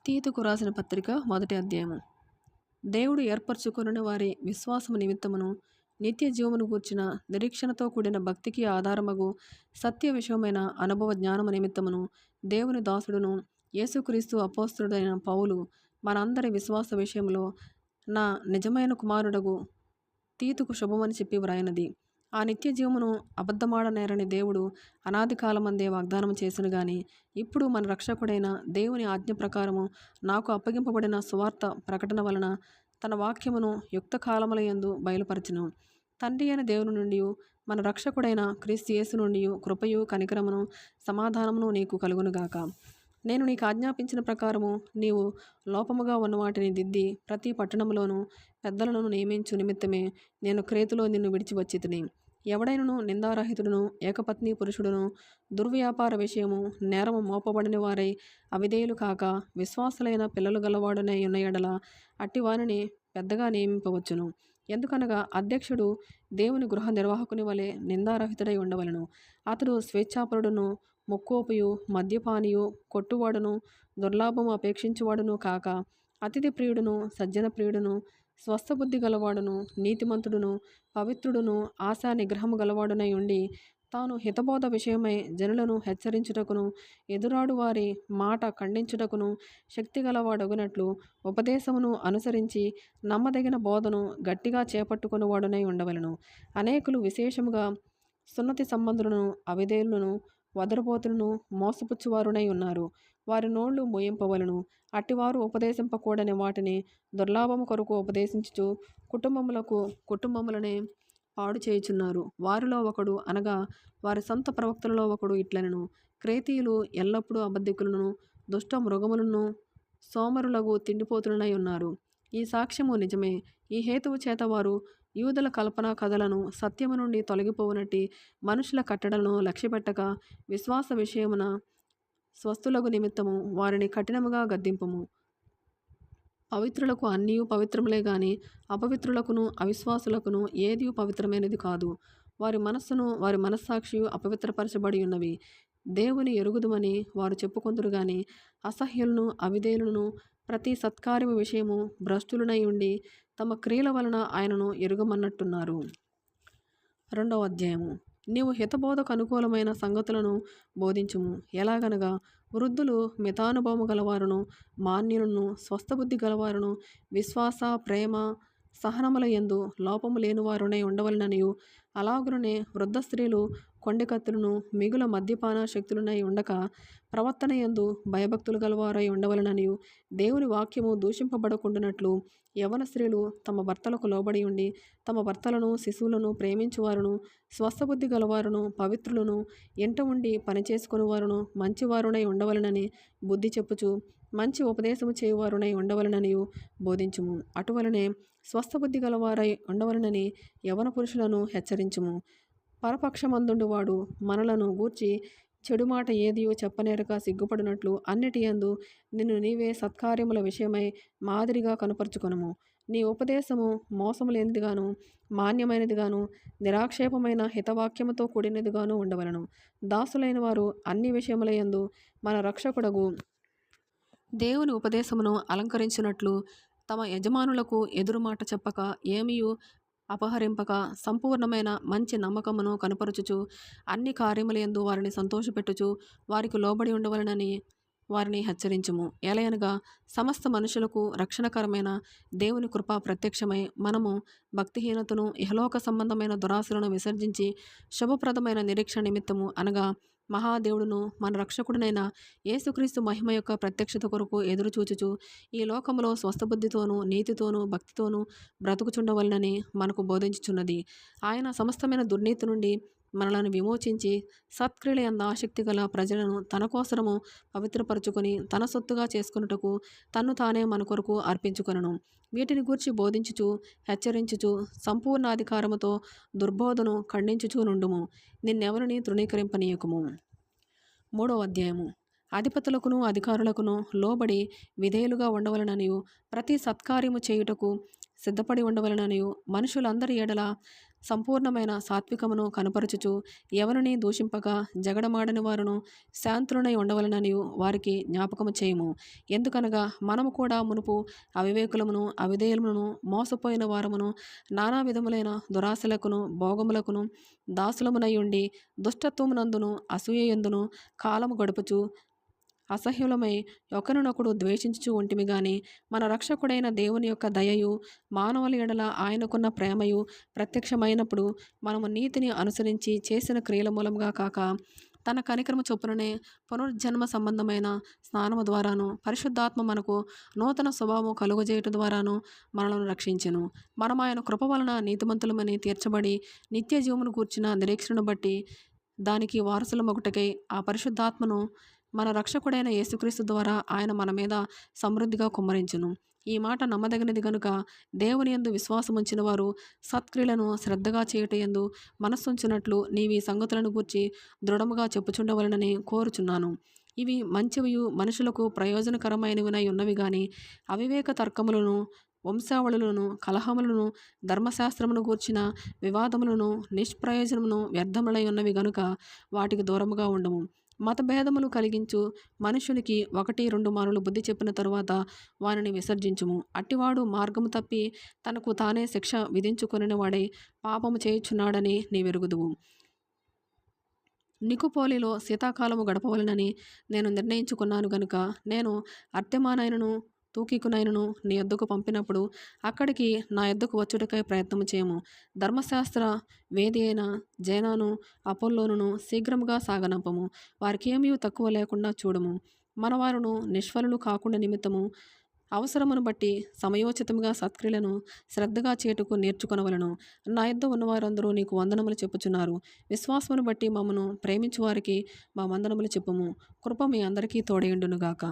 తీతుకు రాసిన పత్రిక 1వ అధ్యాయము. దేవుడు ఏర్పరచుకొనిన వారి విశ్వాసము నిమిత్తమును నిత్య జీవమును గూర్చిన నిరీక్షణతో కూడిన భక్తికి ఆధారమగు సత్య విషయమైన అనుభవ జ్ఞానము నిమిత్తమును దేవుని దాసుడును యేసుక్రీస్తు అపోస్తలుడైన పౌలు మనందరి విశ్వాస విషయంలో నా నిజమైన కుమారుడగు తీతుకు శుభమని చెప్పి వ్రాయినది. ఆ నిత్య జీవమును అబద్ధమాడనేరని దేవుడు అనాది కాలమందే వాగ్దానం చేసిను గాని ఇప్పుడు మన రక్షకుడైన దేవుని ఆజ్ఞ ప్రకారము నాకు అప్పగింపబడిన సువార్త ప్రకటన వలన తన వాక్యమును యుక్త కాలములయందు బయలుపరచును. తండ్రి అయిన దేవుని నుండి మన రక్షకుడైన క్రీస్తు యేసు నుండి కృపయు కనికరమును సమాధానమును నీకు కలుగునుగాక. నేను నీకు ఆజ్ఞాపించిన ప్రకారము నీవు లోపముగా ఉన్న వాటిని దిద్ది ప్రతి పట్టణంలోనూ పెద్దలను నియమించు నిమిత్తమే నేను క్రేతులో నిన్ను విడిచి వచ్చితిని. ఎవడైనను నిందారహితుడును ఏకపత్ని పురుషుడును దుర్వ్యాపార విషయము నేరము మోపబడిన వారై అవిధేయులు కాక విశ్వాసులైన పిల్లలు గలవాడునై ఉన్న ఎడల అట్టి వారిని పెద్దగా నియమింపవచ్చును. ఎందుకనగా అధ్యక్షుడు దేవుని గృహ నిర్వాహకుని వలె నిందారహితుడై ఉండవలను. అతడు స్వేచ్ఛాపరుడును ముక్కోపియు మద్యపానియు కొట్టువాడును దుర్లాభము అపేక్షించువాడును కాక అతిథి ప్రియుడును సజ్జన ప్రియుడును స్వస్థబుద్ధి గలవాడును నీతిమంతుడును పవిత్రుడును ఆశా నిగ్రహము గలవాడునై ఉండి తాను హితబోధ విషయమై జనులను హెచ్చరించుటకును ఎదురాడు వారి మాట ఖండించుటకును శక్తి గలవాడగునట్లు ఉపదేశమును అనుసరించి నమ్మదగిన బోధను గట్టిగా చేపట్టుకునివాడునై ఉండవలను. అనేకులు విశేషముగా సున్నతి సంబంధులను అవిధేయులను వదరబోతులను మోసపుచ్చువారునై ఉన్నారు. వారి నోళ్లు మోయింపవలను. అట్టివారు ఉపదేశింపకూడని వాటిని దుర్లాభము కొరకు ఉపదేశించుచు కుటుంబములనే పాడు చేయుచున్నారు. వారిలో ఒకడు అనగా వారి సొంత ప్రవక్తలలో ఒకడు ఇట్లనెను, క్రేతీయులు ఎల్లప్పుడూ అబద్ధికులను దుష్ట మృగములను సోమరులగు తిండిపోతులనై ఉన్నారు. ఈ సాక్ష్యము నిజమే. ఈ హేతువు చేత వారు యూదుల కల్పనా కథలను సత్యము నుండి తొలగిపోవునట్టి మనుషుల కట్టడలను లక్ష్యపెట్టక విశ్వాస విషయమున స్వస్థులగు నిమిత్తము వారిని కఠినముగా గద్దింపుము. పవిత్రులకు అన్నియు పవిత్రములే గాని అపవిత్రులకును అవిశ్వాసులకును ఏదియు పవిత్రమైనది కాదు. వారి మనస్సును వారి మనస్సాక్షియు అపవిత్రపరచబడి ఉన్నవి. దేవుని ఎరుగుదుమని వారు చెప్పుకొందురు గాని అసహ్యులను అవిధేయులను ప్రతి సత్కార్యము విషయము భ్రష్టులనై ఉండి తమ క్రియల వలన ఆయనను ఎరుగమన్నట్టున్నారు. 2వ అధ్యాయము. నీవు హితబోధకు అనుకూలమైన సంగతులను బోధించుము. ఎలాగనగా వృద్ధులు మితానుభవము గలవారును మాన్యులను స్వస్థబుద్ధి గలవారును విశ్వాస ప్రేమ సహనముల యందు లోపము లేనివారునై ఉండవలననియు అలాగుననే వృద్ధ స్త్రీలు కొండెకత్తులను మిగుల మద్యపాన శక్తులనై ఉండక ప్రవర్తన యందు భయభక్తులు గలవారై ఉండవలననియు దేవుని వాక్యము దూషింపబడకుండునట్లు యవన స్త్రీలు తమ భర్తలకు లోబడి ఉండి తమ భర్తలను శిశువులను ప్రేమించువారును స్వస్థబుద్ధి గలవారును పవిత్రులను ఎంట ఉండి పనిచేసుకుని వారును మంచివారునై ఉండవలనని బుద్ధి చెప్పుచు మంచి ఉపదేశము చేయువారునై ఉండవలననియు బోధించుము. అటువలనే స్వస్థబుద్ధి గలవారై ఉండవలనని యవన పురుషులను హెచ్చరించుము. పరపక్షమందుండు వాడు మనలను గూర్చి చెడు మాట ఏదియో చెప్పనేరక సిగ్గుపడినట్లు అన్నిటి యందు నిన్ను నీవే సత్కార్యముల విషయమై మాదిరిగా కనుపరుచుకొనుము. నీ ఉపదేశము మోసము లేనిదిగాను మాన్యమైనదిగాను నిరాక్షేపమైన హితవాక్యముతో కూడినదిగాను ఉండవలను. దాసులైన వారు అన్ని విషయముల యందు మన రక్షకుడగు దేవుని ఉపదేశమును అలంకరించినట్లు తమ యజమానులకు ఎదురుమాట చెప్పక ఏమియు అపహరింపక సంపూర్ణమైన మంచి నమ్మకమును కనపరచుచు అన్ని కార్యములందు వారిని సంతోషపెట్టుచు వారికి లోబడి ఉండవలనని వారిని హెచ్చరించుము. ఎలయనగా సమస్త మనుషులకు రక్షణకరమైన దేవుని కృప ప్రత్యక్షమై మనము భక్తిహీనతను ఇహలోక సంబంధమైన దురాశలను విసర్జించి శుభప్రదమైన నిరీక్షణ నిమిత్తము అనగా మహాదేవుడును మన రక్షకుడునైన యేసుక్రీస్తు మహిమ యొక్క ప్రత్యక్షత కొరకు ఎదురుచూచుచు ఈ లోకములో స్వస్థబుద్ధితోనూ నీతితోనూ భక్తితోనూ బ్రతుకుచుండవలనని మనకు బోధించుచున్నది. ఆయన సమస్తమైన దుర్నీతి నుండి మనలను విమోచించి సత్క్రియల యందు ఆసక్తి గల ప్రజలను తన కోసరము పవిత్రపరచుకొని తన సొత్తుగా చేసుకొనుటకు తన్ను తానే మన కొరకు అర్పించుకొనెను. వీటిని గూర్చి బోధించుచు హెచ్చరించుచు సంపూర్ణ అధికారముతో దుర్బోధను ఖండించుచూ నుండుము. నిన్నెవరిని తృణీకరింపనీయకుము. 3వ అధ్యాయము. అధిపతులకును అధికారులకును లోబడి విధేయులుగా ఉండవలననియు ప్రతి సత్కార్యము చేయుటకు సిద్ధపడి ఉండవలననియు మనుషులందరి ఎడల సంపూర్ణమైన సాత్వికమును కనపరచుచు ఎవరిని దూషింపక జగడమాడని వారును శాంతులనై ఉండవలననియు వారికి జ్ఞాపకము చేయము. ఎందుకనగా మనము కూడా మునుపు అవివేకులమును అవిధేయులమును మోసపోయిన వారమును నానా విధములైన దురాశలకును భోగములకును దాసులమునై ఉండి దుష్టత్వమునందును అసూయయందును కాలము గడుపుచు అసహ్యులమై ఒకరినొకడు ద్వేషించుచు ఉంటిమి గాని మన రక్షకుడైన దేవుని యొక్క దయయు మానవుల ఎడల ఆయనకున్న ప్రేమయు ప్రత్యక్షమైనప్పుడు మనము నీతిని అనుసరించి చేసిన క్రియల మూలంగా కాక తన కనికరము చొప్పుననే పునర్జన్మ సంబంధమైన స్నానము ద్వారాను పరిశుద్ధాత్మ మనకు నూతన స్వభావము కలుగజేయట ద్వారాను మనలను రక్షించెను. మనం ఆయన కృప వలన నీతిమంతులమని తీర్చబడి నిత్య జీవమును కూర్చిన నిరీక్షణను బట్టి దానికి వారసులమొకటకై ఆ పరిశుద్ధాత్మను మన రక్షకుడైన యేసుక్రీస్తు ద్వారా ఆయన మన మీద సమృద్ధిగా కుమ్మరించును. ఈ మాట నమ్మదగినది గనుక దేవుని యందు విశ్వాసముంచిన వారు సత్క్రియలను శ్రద్ధగా చేయుటయందు మనస్సుంచినట్లు నీవి ఈ సంగతులను గూర్చి దృఢముగా చెప్పుచుండవలనని కోరుచున్నాను. ఇవి మంచివియు మనుషులకు ప్రయోజనకరమైనవినై ఉన్నవి గాని అవివేక తర్కములను వంశావళులను కలహములను ధర్మశాస్త్రమును గూర్చిన వివాదములను నిష్ప్రయోజనమును వ్యర్థములై ఉన్నవి గనుక వాటికి దూరముగా ఉండము. మతభేదములు కలిగించు మనుషునికి 1-2 మారులు బుద్ధి చెప్పిన తరువాత వానిని విసర్జించుము. అట్టివాడు మార్గము తప్పి తనకు తానే శిక్ష విధించుకొనిన వాడై పాపము చేయుచున్నాడని నీవెరుగుదువు. నికుపోలిలో శీతాకాలము గడపవలనని నేను నిర్ణయించుకున్నాను గనుక నేను అర్తెమానైనను తూకికునైనను నీ యొద్దకు పంపినప్పుడు అక్కడికి నా యొద్దకు వచ్చుటకై ప్రయత్నము చేయము. ధర్మశాస్త్ర వేది అయిన జేనాను అపోల్లోనును శీఘ్రముగా సాగనంపము. వారికేమీ తక్కువ లేకుండా చూడము. మనవారును నిష్ఫలులు కాకుండా నిమిత్తము అవసరమును బట్టి సమయోచితముగా సత్క్రియలను శ్రద్ధగా చేటుకు నేర్చుకొనవలను. నా యొద్ద ఉన్నవారందరూ నీకు వందనములు చెప్పుచున్నారు. విశ్వాసమును బట్టి మమ్మను ప్రేమించు వారికి మా వందనములు చెప్పుము. కృప మీ అందరికీ తోడయుండునుగాక.